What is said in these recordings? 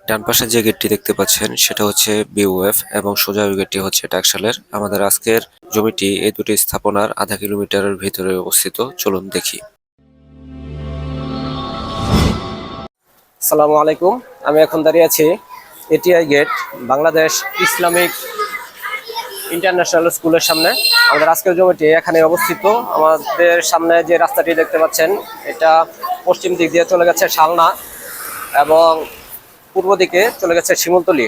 ডান পাশে যে গেটটি দেখতে পাচ্ছেন সেটা হচ্ছে বিওএফ এবং সোজা ওই গেটটি হচ্ছে টাকশালের। আমাদের আজকের জমিটি এই দুটি স্থাপনার আধা কিলোমিটারের ভিতরে অবস্থিত। চলুন দেখি। আসসালামু আলাইকুম। আমি এখন দাঁড়িয়ে আছি ATI gate Bangladesh Islamic International স্কুলের সামনে। আমাদের আজকের জমিটি এখানে অবস্থিত। আমাদের সামনে যে রাস্তাটি দেখতে পাচ্ছেন এটা পশ্চিম দিক দিয়ে চলে গেছে শালনা এবং পূর্ব দিকে চলে গেছে শিমুলতলি।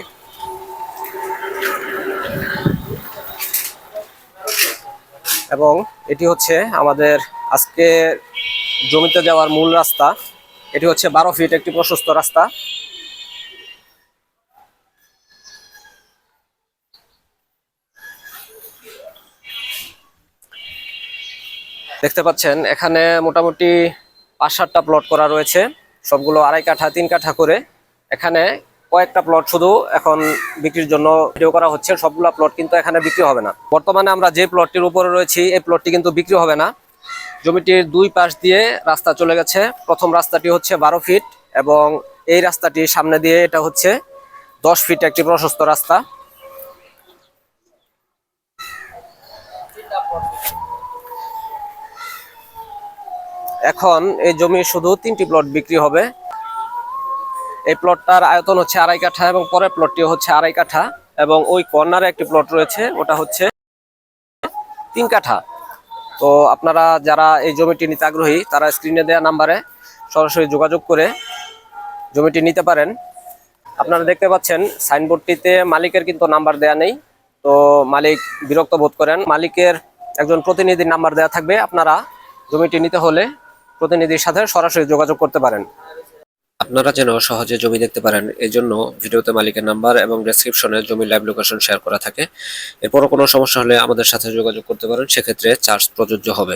এবং এটি হচ্ছে আমাদের আজকে জমিতে যাওয়ার মূল রাস্তা। এটি হচ্ছে 12 ফিট একটি প্রশস্ত রাস্তা। দেখতে পাচ্ছেন এখানে মোটামুটি 5-7টা প্লট করা রয়েছে, সবগুলো 2.5 কাঠা 3 কাঠা করে। এখানে কয়েকটা প্লট শুধু এখন বিক্রির জন্য ভিডিও করা হচ্ছে, সবগুলা প্লট কিন্তু এখানে বিক্রি হবে না। বর্তমানে আমরা যে প্লটটির উপরে রয়েছি এই প্লটটি কিন্তু বিক্রি হবে না। জমিটির দুই পাশ দিয়ে রাস্তা চলে গেছে। প্রথম রাস্তাটি হচ্ছে 12 ফিট এবং এই রাস্তাটির সামনে দিয়ে এটা হচ্ছে 10 ফিট একটি প্রশস্ত রাস্তা। এখন এই জমি শুধু 3টি প্লট বিক্রি হবে। এই প্লটটার আয়তন হচ্ছে 2.5 কাঠা এবং পরের প্লটটি হচ্ছে 2.5 কাঠা এবং ওই কর্নারে একটি প্লট রয়েছে ওটা হচ্ছে 3 কাঠা। তো আপনারা যারা এই জমিটি নিতে আগ্রহী তারা স্ক্রিনে দেওয়া নাম্বারে সরাসরি যোগাযোগ করে জমিটি নিতে পারেন। আপনারা দেখতে পাচ্ছেন সাইনবোর্ডটিতে মালিকের কিন্তু নাম্বার দেয়া নেই, তো মালিক বিরক্ত বোধ করেন। মালিকের একজন প্রতিনিধির নাম্বার দেওয়া থাকবে, আপনারা জমিটি নিতে হলে প্রতিনিধির সাথে সরাসরি যোগাযোগ করতে পারেন। আপনারা যেন সহজে জমি দেখতে পারেন এই জন্য ভিডিওতে মালিকের নাম্বার এবং ডেসক্রিপশনে জমির লাইভ লোকেশন শেয়ার করা থাকে। এরপরও কোনো সমস্যা হলে আমাদের সাথে যোগাযোগ করতে পারেন, সেক্ষেত্রে চার্জ প্রযোজ্য হবে।